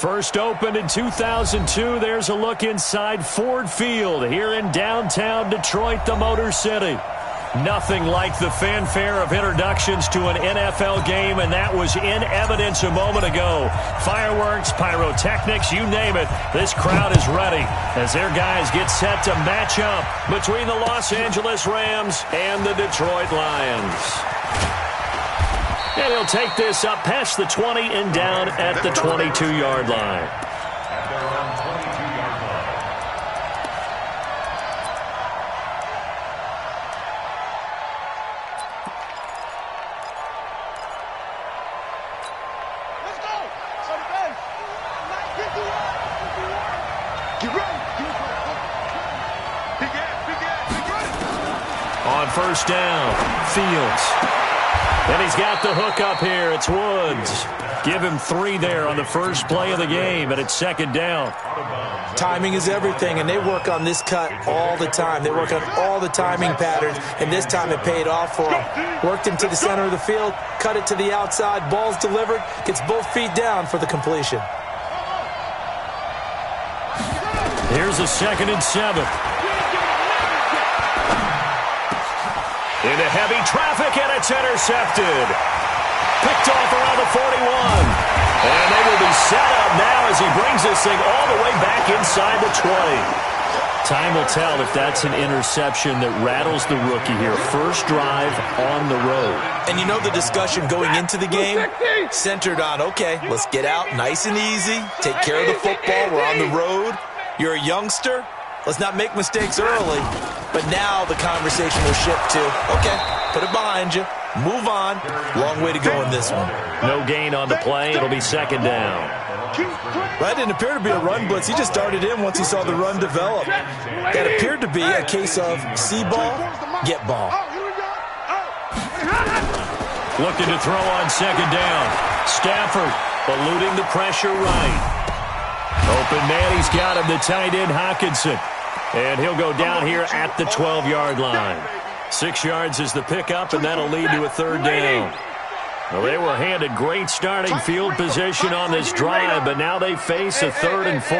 First opened in 2002, there's a look inside Ford Field here in downtown Detroit, the Motor City. Nothing like the fanfare of introductions to an NFL game, and that was in evidence a moment ago. Fireworks, pyrotechnics, you name it, this crowd is ready as their guys get set to match up between the Los Angeles Rams and the Detroit Lions. And he'll take this up past the 20 and down at the 22-yard line. On first down, Fields. And he's got the hook up here. It's Woods. Give him 3 there on the first play of the game, and it's second down. Timing is everything, and they work on this cut all the time. They work on all the timing patterns, and this time it paid off for him. Worked him to the center of the field, cut it to the outside, ball's delivered, gets both feet down for the completion. Here's a 2nd and 7. Into heavy traffic, and it's intercepted. Picked off around the 41. And they will be set up now as he brings this thing all the way back inside the 20. Time will tell if that's an interception that rattles the rookie here. First drive on the road. And you know the discussion going into the game? Centered on, okay, let's get out nice and easy. Take care of the football. We're on the road. You're a youngster. Let's not make mistakes early. But now the conversation will shift to, okay, put it behind you. Move on. Long way to go in this one. No gain on the play. It'll be second down. That didn't appear to be a run blitz. He just darted in once he saw the run develop. That appeared to be a case of see ball, get ball. Looking to throw on second down. Stafford eluding the pressure right. Open man, he's got him, the tight end Hockenson. And he'll go down here at the 12-yard line. 6 yards is the pickup, and that'll lead to a third down. Well, they were handed great starting field position on this drive, but now they face a 3rd and 4.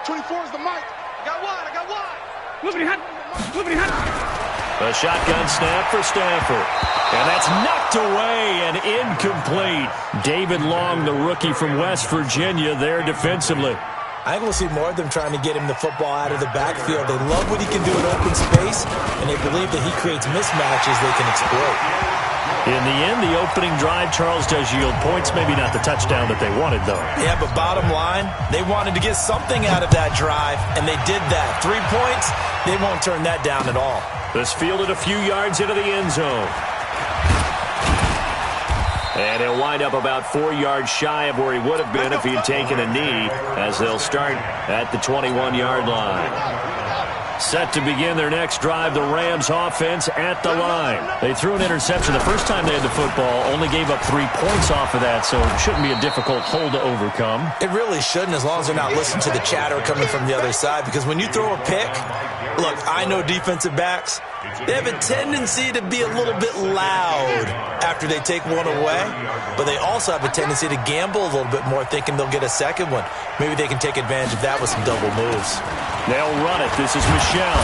24 is the mic. I got one. A shotgun snap for Stafford. And that's knocked away and incomplete. David Long, the rookie from West Virginia, there defensively. I think we'll see more of them trying to get him the football out of the backfield. They love what he can do in open space, and they believe that he creates mismatches they can exploit. In the end, the opening drive, Charles, does yield points. Maybe not the touchdown that they wanted, though. Yeah, but bottom line, they wanted to get something out of that drive, and they did that. 3 points, they won't turn that down at all. This fielded a few yards into the end zone. And he'll wind up about 4 yards shy of where he would have been if he had taken a knee, as they'll start at the 21-yard line. Set to begin their next drive, the Rams offense at the line. They threw an interception the first time they had the football, only gave up 3 points off of that, so it shouldn't be a difficult hole to overcome. It really shouldn't, as long as they're not listening to the chatter coming from the other side, because when you throw a pick, look, I know defensive backs, they have a tendency to be a little bit loud after they take one away, but they also have a tendency to gamble a little bit more, thinking they'll get a second one. Maybe they can take advantage of that with some double moves. They'll run it. This is Michel.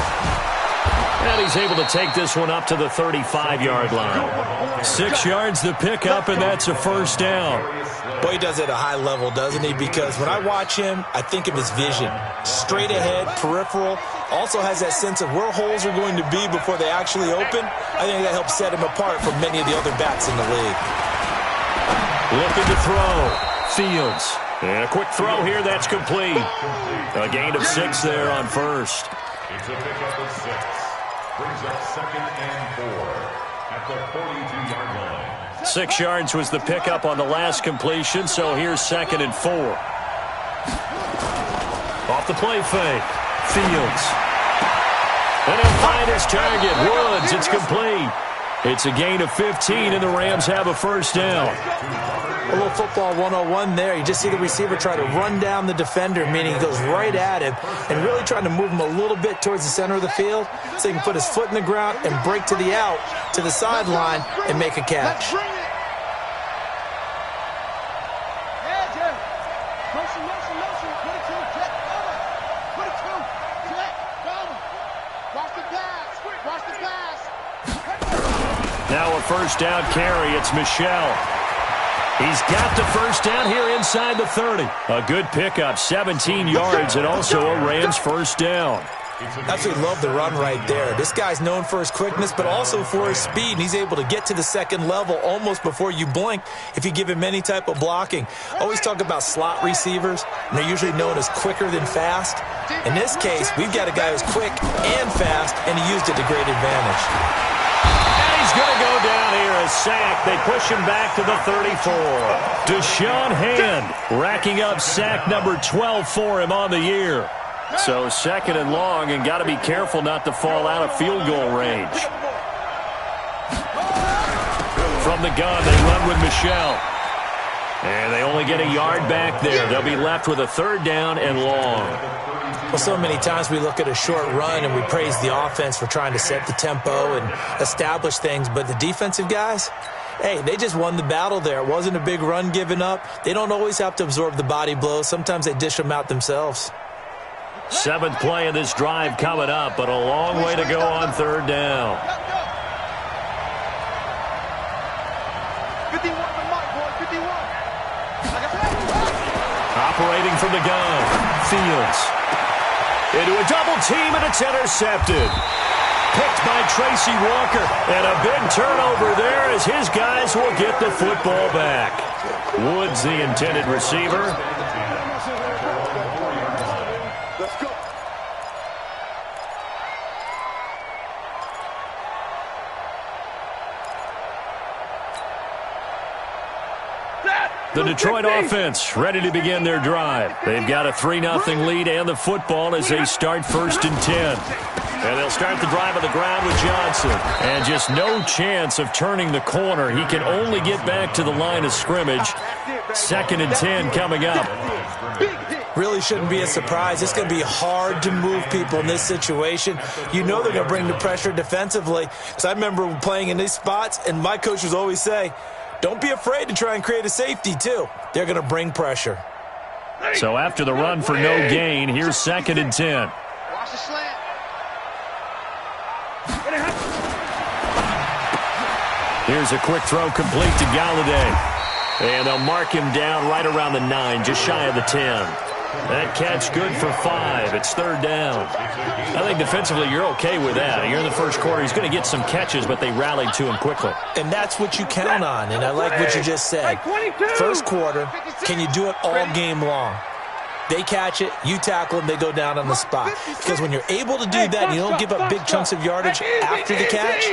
And he's able to take this one up to the 35-yard line. 6 yards the pickup, and that's a first down. Boy, he does it at a high level, doesn't he? Because when I watch him, I think of his vision. Straight ahead, peripheral. Also has that sense of where holes are going to be before they actually open. I think that helps set him apart from many of the other backs in the league. Looking to throw. Fields. And a quick throw here, that's complete. A gain of 6 there on first. It's a pickup of 6. Brings up 2nd and 4 at the 42-yard line. 6 yards was the pickup on the last completion, so here's 2nd and 4. Off the play fake. Fields. And he'll find his target. Woods, it's complete. It's a gain of 15, and the Rams have a first down. A little football 101 there. You just see the receiver try to run down the defender, meaning he goes right at him and really trying to move him a little bit towards the center of the field so he can put his foot in the ground and break to the out, to the sideline, and make a catch. Now a first down carry. It's Michel. He's got the first down here inside the 30. A good pickup, 17 yards, and also a Rams first down. Absolutely love the run right there. This guy's known for his quickness, but also for his speed. And he's able to get to the second level almost before you blink if you give him any type of blocking. Always talk about slot receivers, and they're usually known as quicker than fast. In this case, we've got a guy who's quick and fast, and he used it to great advantage. He's going to go down here, a sack. They push him back to the 34. Deshaun Hand racking up sack number 12 for him on the year. So second and long, and got to be careful not to fall out of field goal range. From the gun, they run with Michel. And they only get a yard back there. They'll be left with a third down and long. Well, so many times we look at a short run and we praise the offense for trying to set the tempo and establish things. But the defensive guys, hey, they just won the battle there. It wasn't a big run given up. They don't always have to absorb the body blows. Sometimes they dish them out themselves. Seventh play of this drive coming up, but a long way to go on third down. 51 from Mike, boy, 51. Operating from the gun, Fields. Into a double team, and it's intercepted. Picked by Tracy Walker, and a big turnover there as his guys will get the football back. Woods, the intended receiver. Let's go. The Detroit offense ready to begin their drive. They've got a 3-0 lead and the football as they start first and 10. And they'll start the drive on the ground with Johnson. And just no chance of turning the corner. He can only get back to the line of scrimmage. Second and 10 coming up. Really shouldn't be a surprise. It's going to be hard to move people in this situation. You know they're going to bring the pressure defensively. So I remember playing in these spots, and my coaches always say, don't be afraid to try and create a safety, too. They're going to bring pressure. So after the run for no gain, here's second and 10. Watch the slant. Here's a quick throw complete to Galladay. And they'll mark him down right around the 9, just shy of the 10. That catch good for 5. It's third down. I think defensively you're okay with that. You're in the first quarter. He's going to get some catches, but they rallied to him quickly. And that's what you count on, and I like what you just said. First quarter, can you do it all game long? They catch it, you tackle them, they go down on the spot. Because when you're able to do that and you don't give up big chunks of yardage after the catch,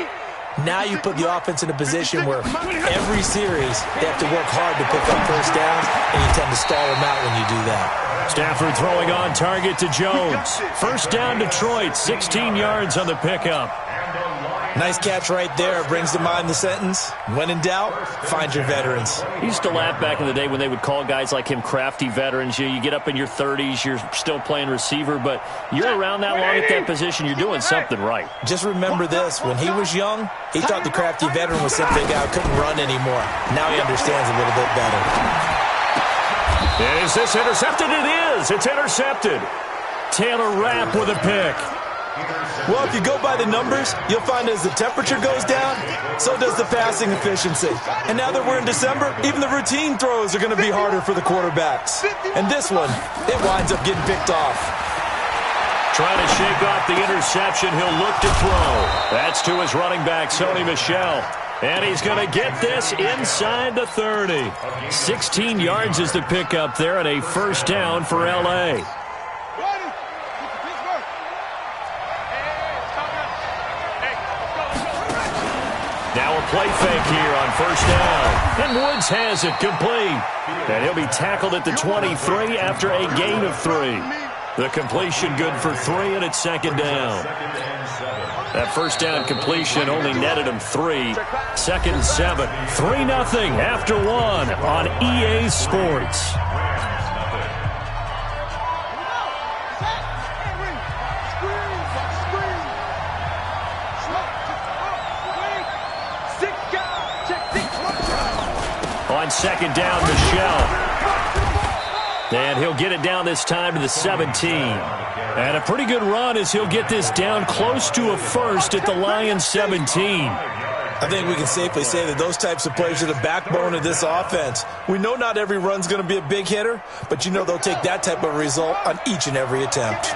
now you put the offense in a position where every series they have to work hard to pick up first downs, and you tend to stall them out when you do that. Stafford throwing on target to Jones. First down Detroit, 16 yards on the pickup. Nice catch right there. Brings to mind the sentence, when in doubt, find your veterans. He used to laugh back in the day when they would call guys like him crafty veterans. You get up in your 30s, you're still playing receiver, but you're around that long at that position, you're doing something right. Just remember this. When he was young, he thought the crafty veteran was simply a guy who couldn't run anymore. Now he understands a little bit better. Is this intercepted? It is. It's intercepted. Taylor Rapp with a pick. Well, if you go by the numbers, you'll find as the temperature goes down, so does the passing efficiency. And now that we're in December, even the routine throws are going to be harder for the quarterbacks. And this one, it winds up getting picked off. Trying to shake off the interception. He'll look to throw. That's to his running back, Sony Michel. And he's going to get this inside the 30. 16 yards is the pickup there, and a first down for L.A. Now a play fake here on first down. And Woods has it complete. And he'll be tackled at the 23 after a gain of 3. The completion good for 3, and it's second down. That first down completion only netted him 3. Second and 7. 3-0 after 1 on EA Sports. On second down, Michel. And he'll get it down this time to the 17. And a pretty good run as he'll get this down close to a first at the Lions 17. I think we can safely say that those types of players are the backbone of this offense. We know not every run's going to be a big hitter, but you know they'll take that type of result on each and every attempt.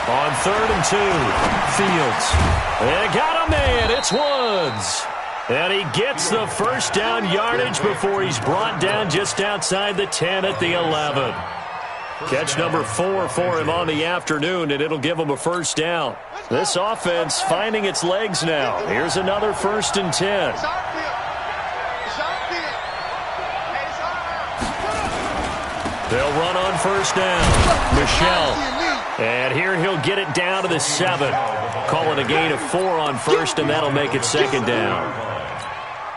On 3rd and 2, Fields. They got a man. It's Woods. And he gets the first down yardage before he's brought down just outside the 10 at the 11. Catch number 4 for him on the afternoon, and it'll give him a first down. This offense finding its legs now. Here's another 1st and 10. They'll run on first down. Michelle. And here he'll get it down to the 7. Call it a gain of 4 on first, and that'll make it 2nd down.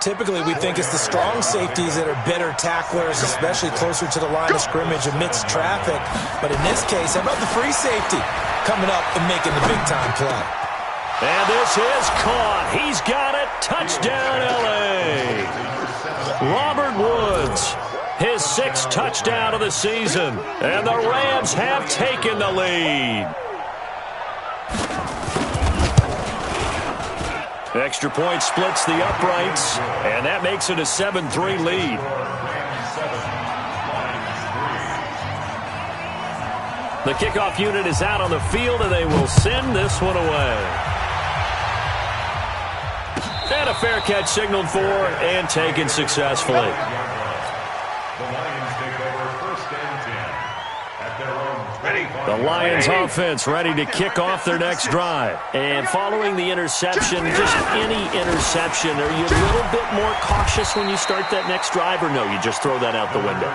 Typically, we think it's the strong safeties that are better tacklers, especially closer to the line of scrimmage amidst traffic. But in this case, how about the free safety coming up and making the big-time play? And this is caught. He's got it. Touchdown, L.A. Robert Woods, his 6th touchdown of the season. And the Rams have taken the lead. Extra point splits the uprights, and that makes it a 7-3 lead. The kickoff unit is out on the field, and they will send this one away. And a fair catch signaled for and taken successfully. The Lions offense ready to kick off their next drive. And following the interception, just any interception, are you a little bit more cautious when you start that next drive, or no, you just throw that out the window?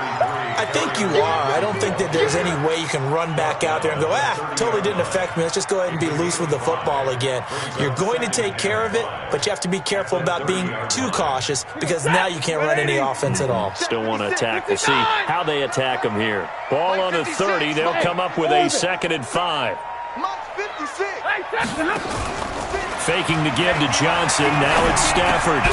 I think you are. I don't think that there's any way you can run back out there and go, totally didn't affect me. Let's just go ahead and be loose with the football again. You're going to take care of it, but you have to be careful about being too cautious because now you can't run any offense at all. Still want to attack. We'll see how they attack them here. Ball on the 30. They'll come up with a 2nd and 5. Faking the give to Johnson. Now it's Stafford.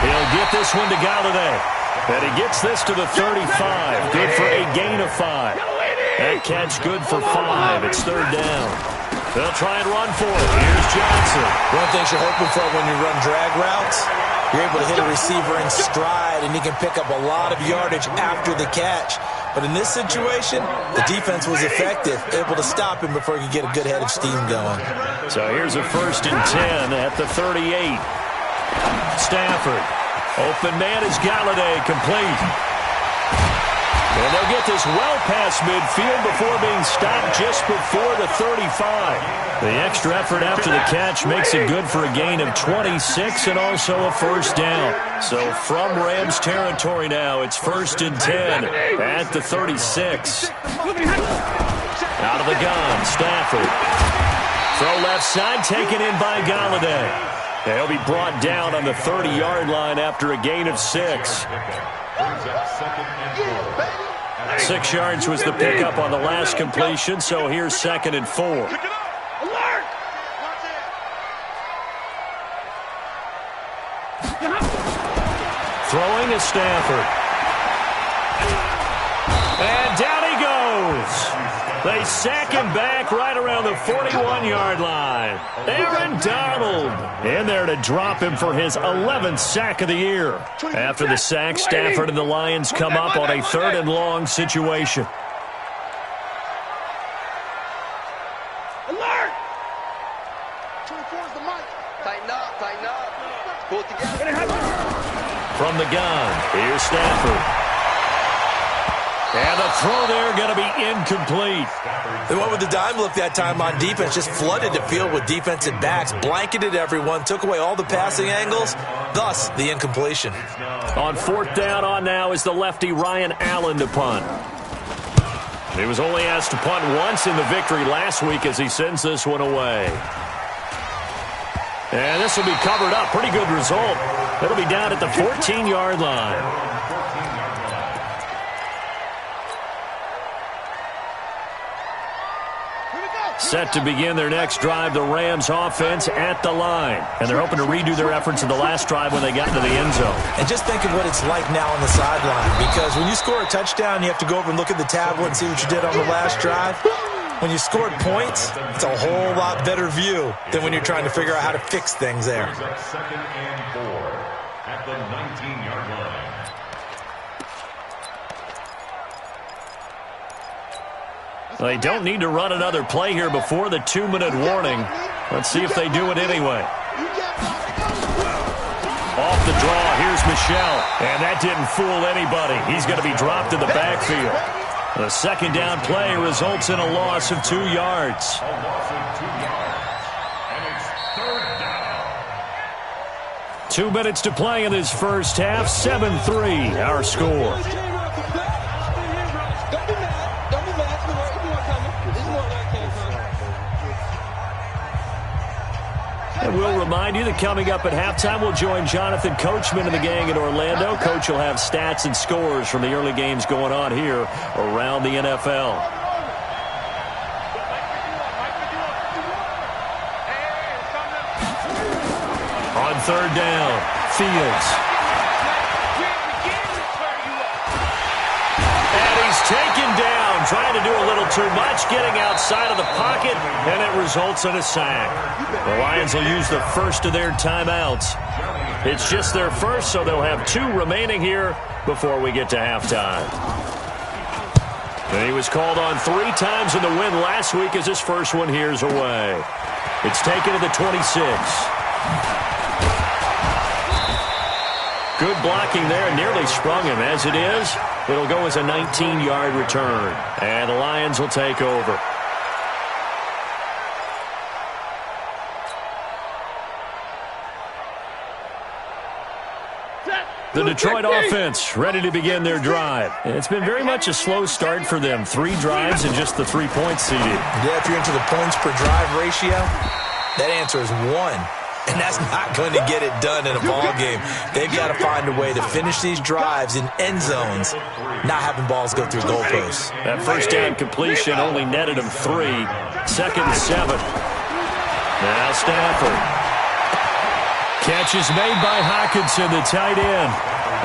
He'll get this one to Galladay. And he gets this to the 35. Good for a gain of 5. That catch good for 5. It's 3rd down. They'll try and run for it. Here's Johnson. One of the things you're hoping for when you run drag routes, you're able to hit a receiver in stride, and he can pick up a lot of yardage after the catch. But in this situation, the defense was effective, able to stop him before he could get a good head of steam going. So here's a 1st and 10 at the 38. Stafford. Open man is Galladay, complete. And they'll get this well past midfield before being stopped just before the 35. The extra effort after the catch makes it good for a gain of 26 and also a first down. So from Rams territory now, it's 1st and 10 at the 36. Out of the gun, Stafford. Throw left side, taken in by Galladay. He'll be brought down on the 30-yard line after a gain of 6. 6 yards was the pickup on the last completion, so here's 2nd and 4. Throwing is Stafford. And down he goes. They sack him back right around the 41-yard line. Aaron Donald in there to drop him for his 11th sack of the year. After the sack, Stafford and the Lions come up on a 3rd and long situation. Alert! 24 is the mic. Tighten up, tighten up. Pull it together. From the gun, here's Stafford. And the throw there going to be incomplete. They went with the dime look that time on defense, just flooded the field with defensive backs, blanketed everyone, took away all the passing angles, thus the incompletion. On 4th down on now is the lefty Ryan Allen to punt. He was only asked to punt once in the victory last week as he sends this one away. And this will be covered up. Pretty good result. It'll be down at the 14-yard line. Set to begin their next drive, the Rams offense at the line. And they're hoping to redo their efforts in the last drive when they got into the end zone. And just think of what it's like now on the sideline. Because when you score a touchdown, you have to go over and look at the tablet and see what you did on the last drive. When you scored points, it's a whole lot better view than when you're trying to figure out how to fix things there. Second and 4 at the 19-yard line. Well, they don't need to run another play here before the 2-minute warning. Let's see if they do it anyway. Off the draw, here's Michel. And that didn't fool anybody. He's going to be dropped in the backfield. The second down play results in a loss of 2 yards. A loss of 2 yards. And it's third down. 2 minutes to play in this first half. 7-3, our score. And we'll remind you that coming up at halftime, we'll join Jonathan Coachman and the gang in Orlando. Coach will have stats and scores from the early games going on here around the NFL. On third down, Fields. And he's taken down, trying to do a little too much, getting outside of the pocket, and it results in a sack. The Lions will use the first of their timeouts. It's just their first, so they'll have 2 remaining here before we get to halftime. And he was called on 3 times in the win last week as his first one here's away. It's taken to the 26. Good blocking there, nearly sprung him. As it is, it'll go as a 19-yard return. And the Lions will take over. The Detroit offense ready to begin their drive. It's been very much a slow start for them. 3 drives and just the 3 points seeded. Yeah, if you're into the points per drive ratio, that answer is 1. And that's not going to get it done in a ball game. They've got to find a way to finish these drives in end zones, not having balls go through goalposts. That first down completion only netted them 3. Second and 7. Now Stafford. Catch is made by Hockenson, the tight end.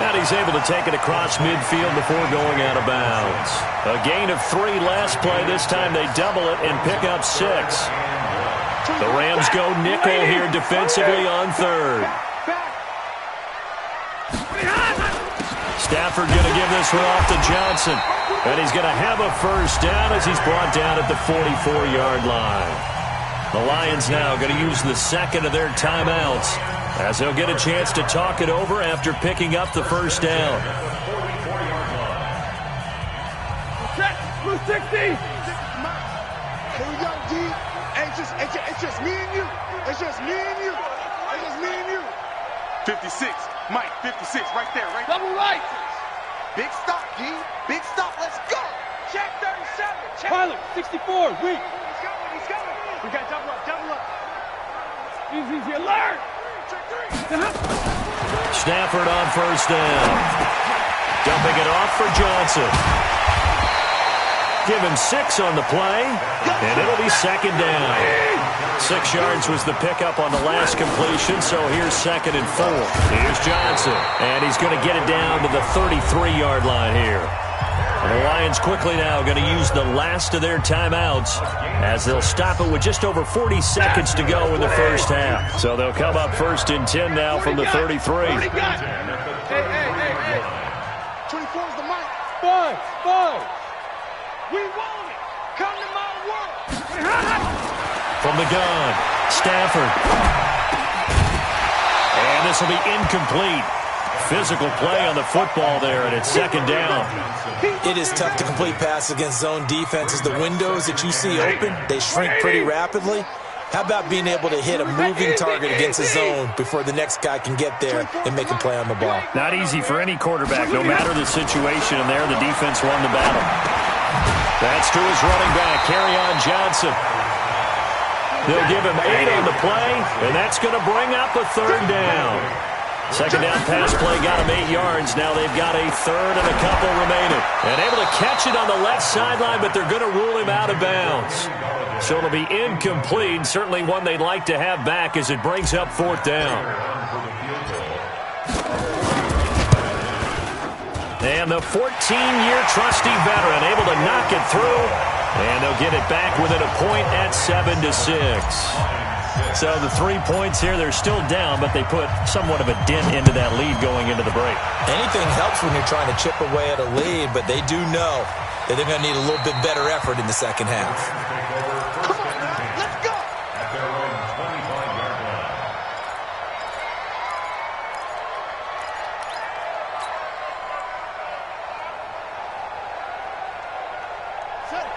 And he's able to take it across midfield before going out of bounds. A gain of 3 last play. This time they double it and pick up 6. The Rams go nickel here defensively on third. Stafford going to give this one off to Johnson. And he's going to have a first down as he's brought down at the 44-yard line. The Lions now going to use the second of their timeouts as they'll get a chance to talk it over after picking up the first down. Blue 60. Here we go, D. It's just me and you. It's just me and you. It's just me and you. 56. Mike, 56. Right there, right there. Double right. Big stop, D. Big stop. Let's go. Check 37. Check. Pilot, 64. Weak. He's going. He's going. We got double up. Double up. Easy. Alert. Check 3. Stafford on first down. Dumping it off for Johnson. Give him 6 on the play, and it'll be second down. 6 yards was the pickup on the last completion, so here's second and 4. Here's Johnson, and he's going to get it down to the 33-yard line here. And the Lions quickly now going to use the last of their timeouts as they'll stop it with just over 40 seconds to go in the first half. So they'll come up first and 10 now from the 33. Hey. 24 is the mic. 5. We want it. Come to my world. From the gun, Stafford. And this will be incomplete. Physical play on the football there, and it's second down. It is tough to complete passes against zone defenses. The windows that you see open, they shrink pretty rapidly. How about being able to hit a moving target against a zone before the next guy can get there and make a play on the ball? Not easy for any quarterback, no matter the situation, and there the defense won the battle. That's to his running back, Kerryon Johnson. They'll give him 8 on the play, and that's going to bring up a third down. Second down pass play got him 8 yards. Now they've got a third and a couple remaining. And able to catch it on the left sideline, but they're going to rule him out of bounds. So it'll be incomplete. Certainly one they'd like to have back as it brings up fourth down. And the 14-year trusty veteran able to knock it through And they'll get it back within a point at 7-6. So the 3 points here, they're still down, but they put somewhat of a dent into that lead going into the break. Anything helps when you're trying to chip away at a lead, but they do know that they're going to need a little bit better effort in the second half. Come on, man. Let's go. At their own 25-yard line.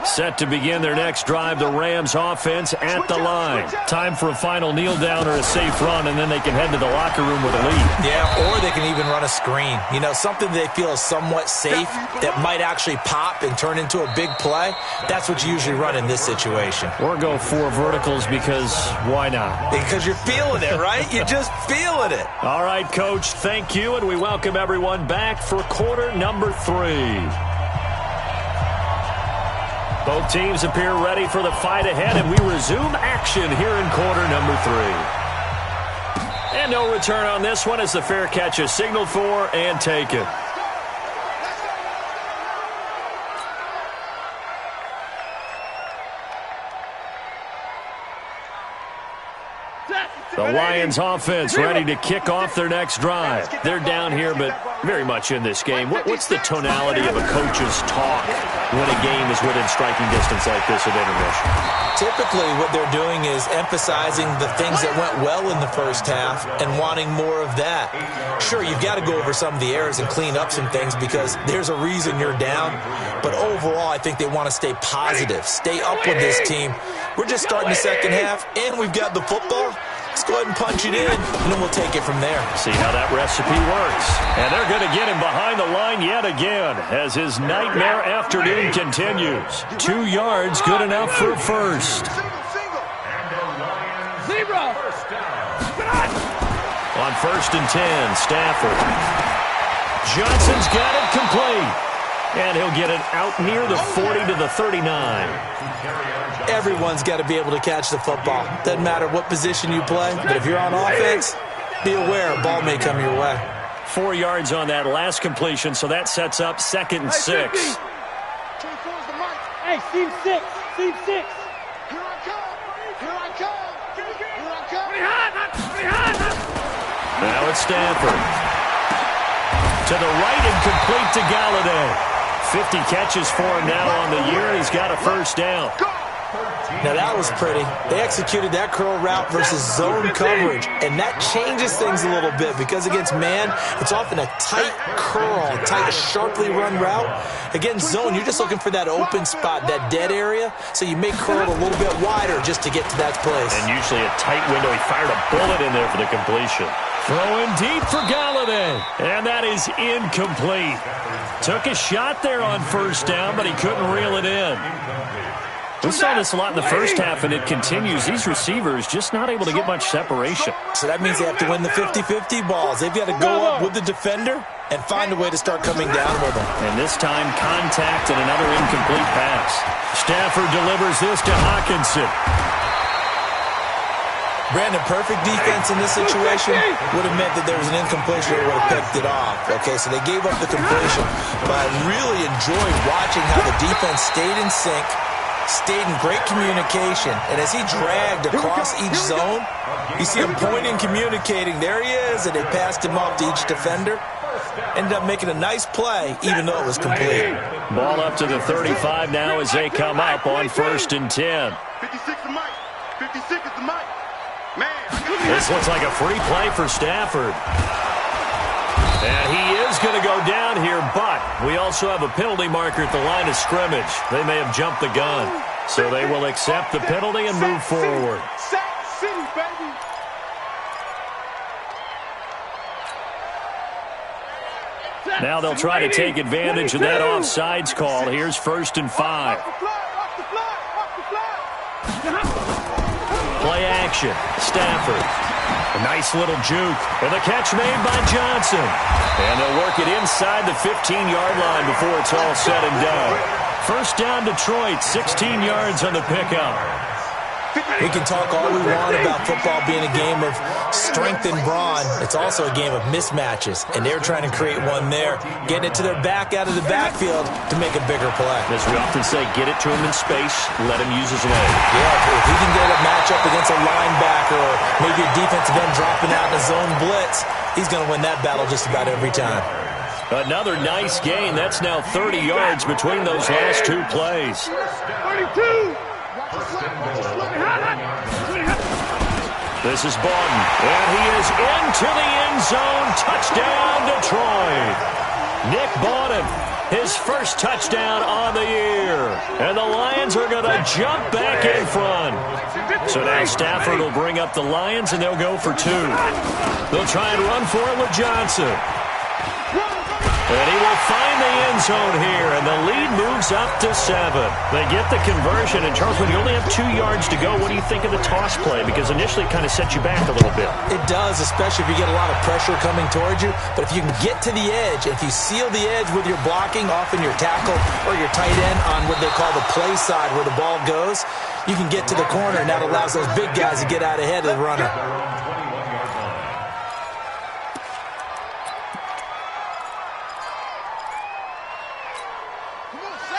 Set to begin their next drive, the Rams offense at the line. Time for a final kneel down or a safe run, and then they can head to the locker room with a lead. Yeah, or they can even run a screen. You know, something they feel is somewhat safe that might actually pop and turn into a big play. That's what you usually run in this situation. Or go 4 verticals because why not? Because you're feeling it, right? You're just feeling it. All right, Coach, thank you, and we welcome everyone back for quarter number 3. Both teams appear ready for the fight ahead, and we resume action here in quarter number 3. And no return on this one as the fair catch is signaled for and taken. The Lions offense ready to kick off their next drive. They're down here, but very much in this game. What's the tonality of a coach's talk when a game is within striking distance like this at intermission? Typically, what they're doing is emphasizing the things that went well in the first half and wanting more of that. Sure, you've got to go over some of the errors and clean up some things because there's a reason you're down. But overall, I think they want to stay positive, stay up with this team. We're just starting the second half, and we've got the football. Let's go ahead and punch it in, and then we'll take it from there. See how that recipe works. And they're going to get him behind the line yet again as his nightmare afternoon continues. 2 yards, good enough for a first. Zero. On 1st and 10, Stafford. Johnson's got it complete. And he'll get it out near the 40 to the 39. Everyone's got to be able to catch the football. Doesn't matter what position you play, but if you're on offense, be aware a ball may come your way. 4 yards on that last completion, so that sets up 2nd and 6. Hey, Team 6. Team 6. Here I come. Here I come. Here I come. Now it's Stafford. To the right and complete to Galladay. 50 catches for him now on the year, and he's got a first down. Now that was pretty. They executed that curl route versus zone coverage, and that changes things a little bit because against man, it's often a tight curl, a tight, sharply run route. Against zone, you're just looking for that open spot, that dead area, so you may curl it a little bit wider just to get to that place. And usually a tight window. He fired a bullet in there for the completion. Throwing deep for Galladay, and that is incomplete. Took a shot there on first down, but he couldn't reel it in. We saw this a lot in the first half, and it continues. These receivers just not able to get much separation. So that means they have to win the 50-50 balls. They've got to go up with the defender and find a way to start coming down with them. And this time, contact and another incomplete pass. Stafford delivers this to Hawkinson. Brandon, perfect defense in this situation would have meant that there was an incompletion that would have picked it off. Okay, so they gave up the completion. But I really enjoyed watching how the defense stayed in sync, stayed in great communication. And as he dragged across each zone, you see him pointing, communicating. There he is, and they passed him off to each defender. Ended up making a nice play, even though it was complete. Ball up to the 35 now as they come up on 1st and 10. 56 is Mike. 56 is the Mike. Man. This looks like a free play for Stafford. And he is going to go down here, but we also have a penalty marker at the line of scrimmage. They may have jumped the gun. So they will accept the penalty and move forward. Sack City, baby. Now they'll try to take advantage of that offsides call. Here's 1st and 5. Play action. Stafford. A nice little juke. And the catch made by Johnson. And they'll work it inside the 15-yard line before it's all said and done. First down, Detroit. 16 yards on the pickup. We can talk all we want about football being a game of strength and brawn. It's also a game of mismatches, and they're trying to create one there, getting it to their back out of the backfield to make a bigger play. As we often say, get it to him in space, let him use his leg. Yeah, if he can get a matchup against a linebacker or maybe a defensive end dropping out in a zone blitz, he's going to win that battle just about every time. Another nice gain. That's now 30 yards between those last two plays. 32! This is Bawden, and he is into the end zone. Touchdown, Detroit. Nick Bawden, his first touchdown on the year. And the Lions are going to jump back in front. So now Stafford will bring up the Lions, and they'll go for two. They'll try and run for it with Johnson. And he will find the end zone here, and the lead moves up to 7. They get the conversion, and Charles, when you only have 2 yards to go, what do you think of the toss play? Because initially it kind of set you back a little bit. It does, especially if you get a lot of pressure coming towards you. But if you can get to the edge, if you seal the edge with your blocking, often your tackle or your tight end on what they call the play side where the ball goes, you can get to the corner, and that allows those big guys to get out ahead of the runner.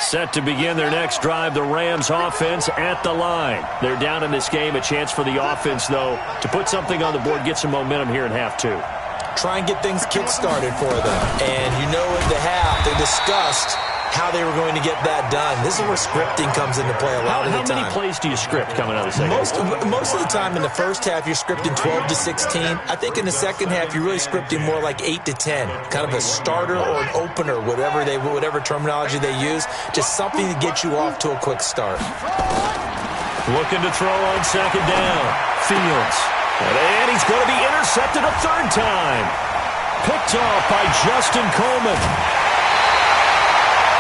Set to begin their next drive, the Rams offense at the line. They're down in this game. A chance for the offense, though, to put something on the board, get some momentum here in half two. Try and get things kick-started for them. And you know in the half, they discussed how they were going to get that done. This is where scripting comes into play a lot of the time. How many plays do you script coming out of the second half? Most of the time in the first half, you're scripting 12 to 16. I think in the second half, you're really scripting more like 8 to 10. Kind of a starter or an opener, whatever terminology they use. Just something to get you off to a quick start. Looking to throw on second down. Fields. And he's going to be intercepted a third time. Picked off by Justin Coleman.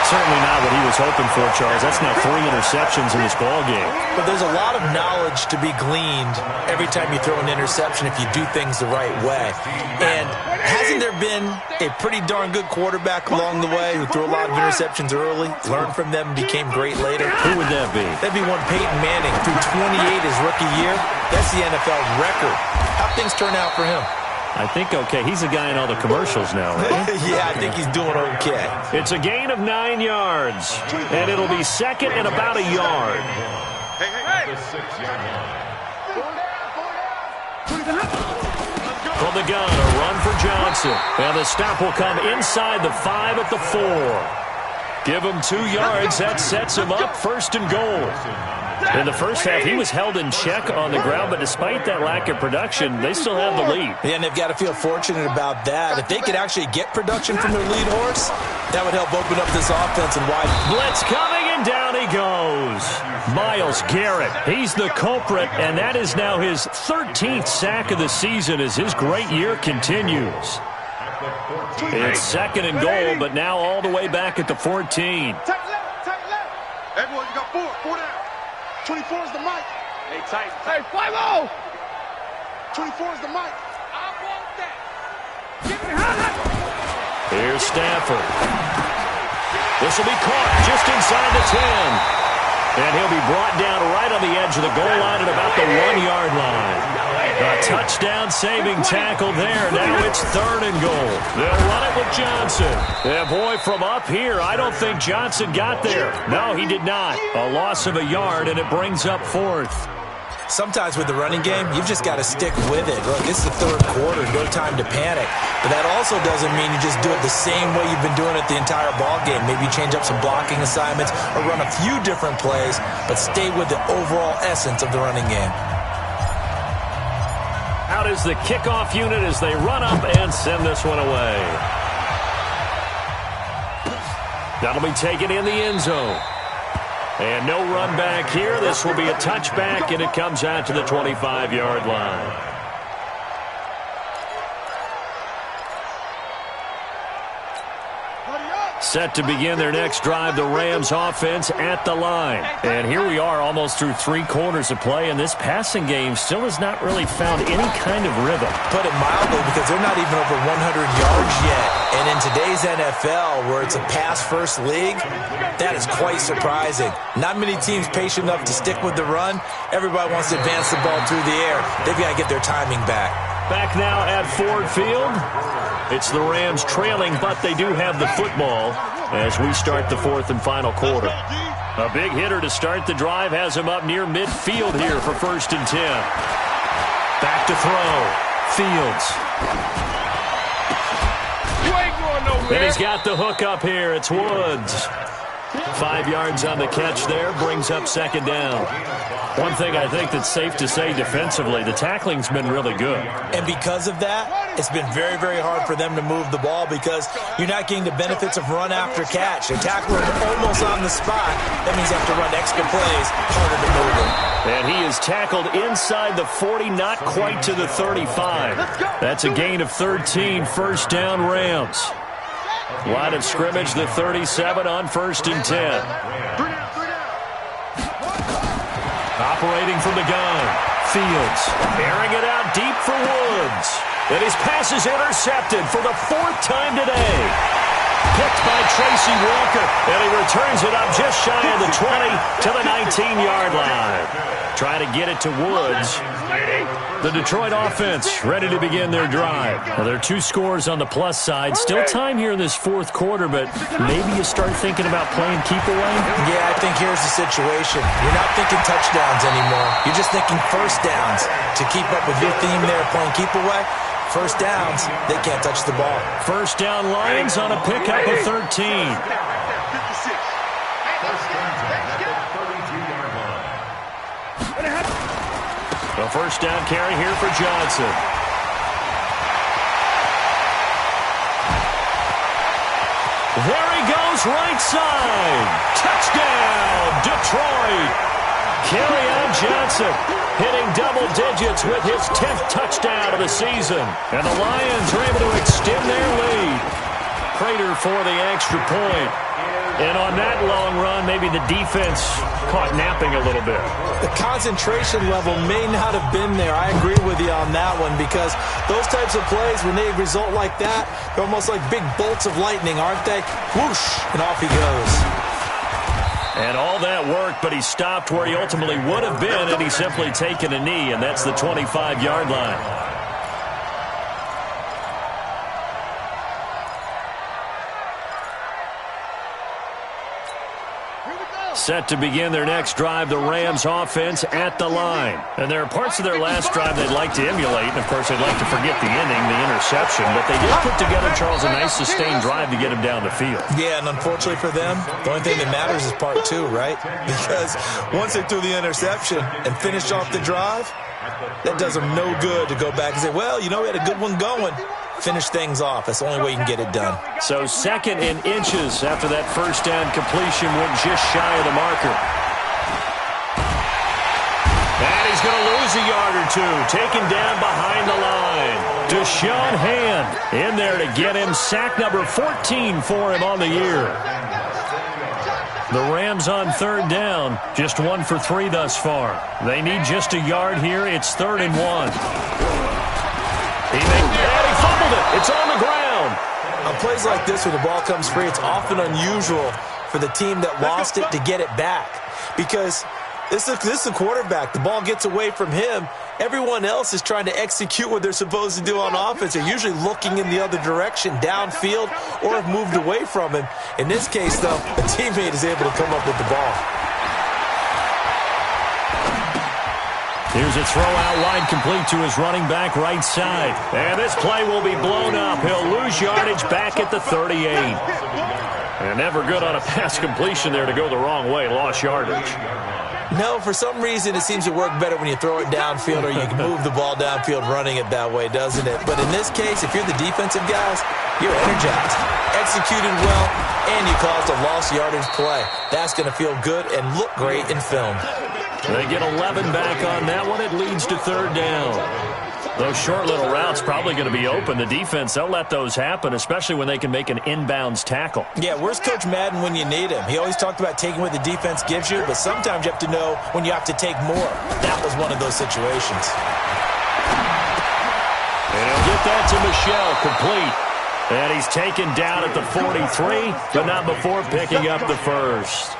Certainly not what he was hoping for, Charles. That's now 3 interceptions in this ball game. But there's a lot of knowledge to be gleaned every time you throw an interception if you do things the right way. And hasn't there been a pretty darn good quarterback along the way who threw a lot of interceptions early, learned from them, and became great later? Who would that be? That'd be one Peyton Manning. Threw 28 his rookie year. That's the NFL record. How'd things turn out for him? I think okay. He's a guy in all the commercials now, right? Yeah, I think he's doing okay. It's a gain of 9 yards, and it'll be second and about a yard. From the gun, a run for Johnson. And the stop will come inside the 5 at the 4. Give him 2 yards. That sets him up first and goal. In the first half, he was held in check on the ground, but despite that lack of production, they still have the lead. Yeah, and they've got to feel fortunate about that. If they could actually get production from their lead horse, that would help open up this offense and widen. Blitz coming, and down he goes. Myles Garrett, he's the culprit, and that is now his 13th sack of the season as his great year continues. It's second and goal, but now all the way back at the 14. Tight left, tight left. Everyone, you got 4 down. 24 is the mic. Hey, tight. Hey, 5-0. 24 is the mic. I want that. Give me high. Here's Stafford. This will be caught just inside the 10. And he'll be brought down right on the edge of the goal line at about the 1-yard line. A touchdown-saving tackle there. Now it's third and goal. They'll run it with Johnson. Yeah, boy, from up here, I don't think Johnson got there. No, he did not. A loss of a yard, and it brings up fourth. Sometimes with the running game, you've just got to stick with it. Look, it's the third quarter, no time to panic. But that also doesn't mean you just do it the same way you've been doing it the entire ball game. Maybe you change up some blocking assignments or run a few different plays, but stay with the overall essence of the running game. Out is the kickoff unit as they run up and send this one away. That'll be taken in the end zone. And no run back here. This will be a touchback, and it comes out to the 25-yard line. Set to begin their next drive, the Rams offense at the line. And here we are almost through 3 quarters of play, and this passing game still has not really found any kind of rhythm. Put it mildly, because they're not even over 100 yards yet. And in today's NFL, where it's a pass-first league, that is quite surprising. Not many teams patient enough to stick with the run. Everybody wants to advance the ball through the air. They've got to get their timing back. Back now at Ford Field. It's the Rams trailing, but they do have the football as we start the 4th and final quarter. A big hitter to start the drive has him up near midfield here for 1st and 10. Back to throw. Fields. You ain't going nowhere. And he's got the hook up here. It's Woods. 5 yards on the catch there, brings up 2nd down. One thing I think that's safe to say defensively, the tackling's been really good. And because of that, it's been very, very hard for them to move the ball because you're not getting the benefits of run after catch. They're tackling almost on the spot. That means you have to run extra plays, harder to move it. And he is tackled inside the 40, not quite to the 35. That's a gain of 13, 1st down Rams. Line of scrimmage, the 37 on 1st and 10. Operating from the gun. Fields airing it out deep for Woods. And his pass is intercepted for the 4th time today. Picked by Tracy Walker. And he returns it up just shy of the 20 to the 19-yard line. Try to get it to Woods. The Detroit offense ready to begin their drive. Well, there are 2 scores on the plus side. Still time here in this 4th quarter, but maybe you start thinking about playing keep away? Yeah, I think here's the situation. You're not thinking touchdowns anymore. You're just thinking 1st downs. To keep up with your theme there, playing keep away, 1st downs, they can't touch the ball. 1st down Lions on a pickup of 13. The 1st down carry here for Johnson. There he goes, right side. Touchdown, Detroit. Kerryon Johnson hitting double digits with his 10th touchdown of the season. And the Lions are able to extend their lead. Prater for the extra point. And on that long run, maybe the defense caught napping a little bit. The concentration level may not have been there. I agree with you on that one because those types of plays, when they result like that, they're almost like big bolts of lightning, aren't they? Whoosh, and off he goes. And all that worked, but he stopped where he ultimately would have been, and he's simply taken a knee, and that's the 25-yard line. Set to begin their next drive, the Rams offense at the line. And there are parts of their last drive they'd like to emulate, and of course they'd like to forget the ending, the interception, but they did put together, Charles, a nice sustained drive to get him down the field. Yeah, and unfortunately for them, the only thing that matters is part 2, right? Because once they threw the interception and finished off the drive, that does them no good to go back and say, well, you know, we had a good one going. Finish things off. That's the only way you can get it done. So 2nd and inches after that 1st down completion went just shy of the marker. And he's going to lose a yard or 2. Taken down behind the line. Deshaun Hand in there to get him. Sack number 14 for him on the year. The Rams on 3rd down. Just 1 for 3 thus far. They need just a yard here. It's 3rd and 1. He fumbled it. It's on the ground. On plays like this where the ball comes free, it's often unusual for the team that lost it to get it back. Because this is the quarterback. The ball gets away from him. Everyone else is trying to execute what they're supposed to do on offense. They're usually looking in the other direction, downfield, or have moved away from him. In this case, though, a teammate is able to come up with the ball. Here's a throw out wide, complete to his running back right side. And this play will be blown up. He'll lose yardage back at the 38. And never good on a pass completion there to go the wrong way. Lost yardage. No, for some reason it seems to work better when you throw it downfield or you can move the ball downfield running it that way, doesn't it? But in this case, if you're the defensive guys, you're energized, executed well, and you caused a lost yardage play. That's going to feel good and look great in film. They get 11 back on that one. It leads to 3rd down. Those short little routes probably going to be open. The defense, they'll let those happen, especially when they can make an inbounds tackle. Yeah, where's Coach Madden when you need him? He always talked about taking what the defense gives you, but sometimes you have to know when you have to take more. That was one of those situations. And he'll get that to Michelle, complete. And he's taken down at the 43, but not before picking up the first.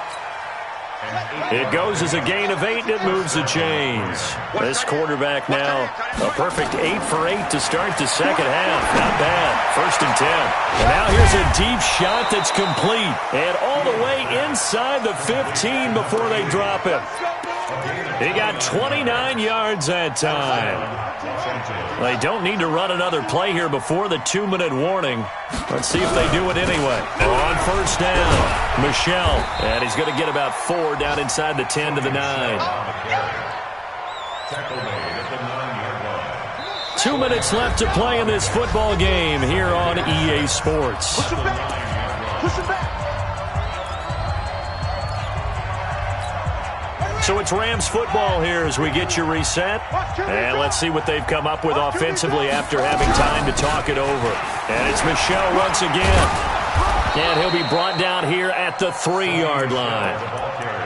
It goes as a gain of 8, and it moves the chains. This quarterback now, a perfect 8 for 8 to start the second half. Not bad. 1st and 10. And now here's a deep shot that's complete. And all the way inside the 15 before they drop it. He got 29 yards that time. They don't need to run another play here before the 2-minute warning. Let's see if they do it anyway. On 1st down, Michelle. And he's going to get about 4 down inside the 10 to the 9. Tackle made at the 9-yard line. 2 minutes left to play in this football game here on EA Sports. Push it back. Push it back. So it's Rams football here as we get you reset. And let's see what they've come up with offensively after having time to talk it over. And it's Michelle once again. And he'll be brought down here at the 3-yard line.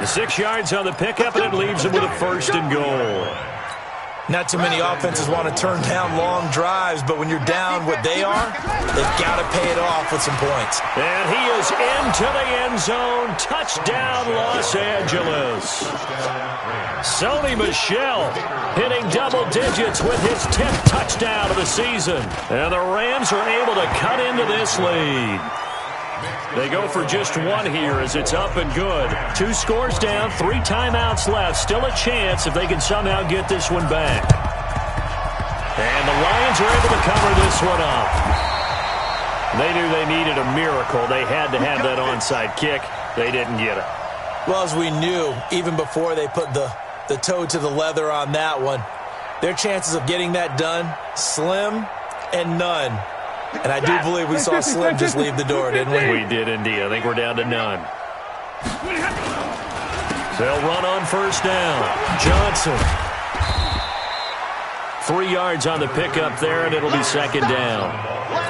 The 6 yards on the pickup, and it leaves him with a 1st and goal. Not too many offenses want to turn down long drives, but when you're down what they are, they've got to pay it off with some points. And he is into the end zone. Touchdown, Los Angeles. Sony Michel hitting double digits with his 10th touchdown of the season. And the Rams are able to cut into this lead. They go for just 1 here as it's up and good. 2 scores down, 3 timeouts left. Still a chance if they can somehow get this one back. And the Lions are able to cover this one up. They knew they needed a miracle. They had to have that onside kick. They didn't get it. Well, as we knew, even before they put the toe to the leather on that one, their chances of getting that done, slim and none. And I do believe we saw Slim just leave the door, didn't we? We did indeed. I think we're down to none. They'll run on 1st down. Johnson. 3 yards on the pickup there, and it'll be 2nd down.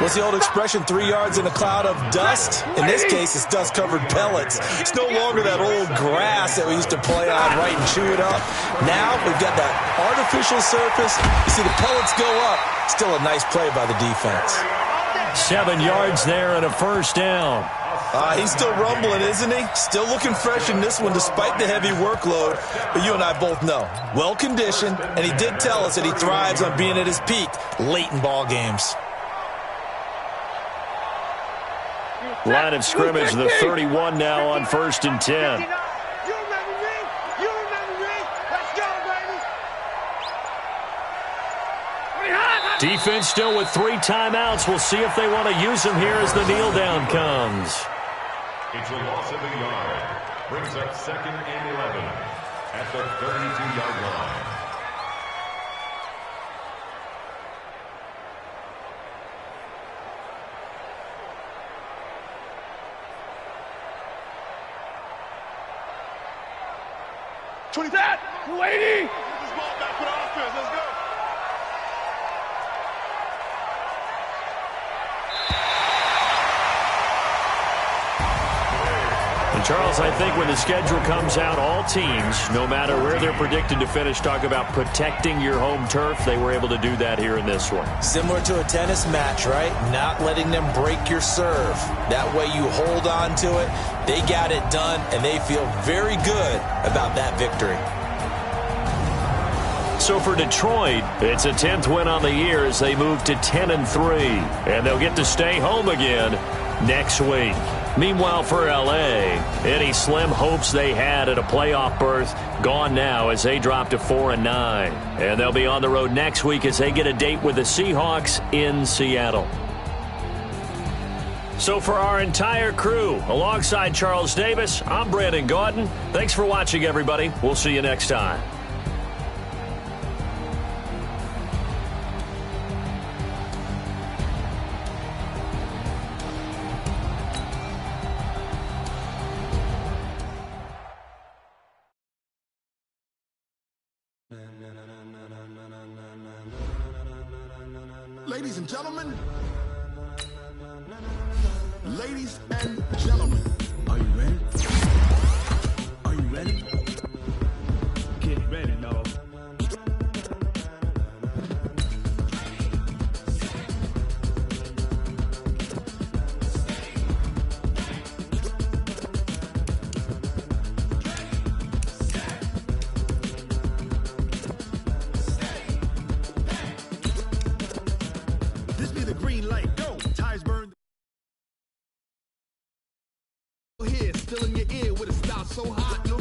What's the old expression, 3 yards in a cloud of dust? In this case, it's dust-covered pellets. It's no longer that old grass that we used to play on, right, and chew it up. Now we've got that artificial surface. You see the pellets go up. Still a nice play by the defense. 7 yards there and a 1st down. He's still rumbling, isn't he? Still looking fresh in this one despite the heavy workload. But you and I both know, well-conditioned, and he did tell us that he thrives on being at his peak late in ball games. Line of scrimmage, the 31 now on 1st and 10. Defense still with 3 timeouts. We'll see if they want to use them here as the kneel down comes. It's a loss of a yard. Brings up 2nd and 11 at the 32-yard line. That 280. Get this ball back for the offense. Let's go. And Charles, I think when the schedule comes out, all teams, no matter where they're predicted to finish, talk about protecting your home turf. They were able to do that here in this one. Similar to a tennis match, right? Not letting them break your serve. That way you hold on to it. They got it done, and they feel very good about that victory. So for Detroit, it's a 10th win on the year as they move to 10-3. And they'll get to stay home again next week. Meanwhile, for L.A., any slim hopes they had at a playoff berth gone now as they drop to 4-9. And they'll be on the road next week as they get a date with the Seahawks in Seattle. So for our entire crew, alongside Charles Davis, I'm Brandon Gaudin. Thanks for watching, everybody. We'll see you next time. Ladies and gentlemen. Ladies and gentlemen. Are you ready? Are you ready? Get ready, y'all. This be the green light, go. Ties burn. Here, still in your ear with a style so hot, no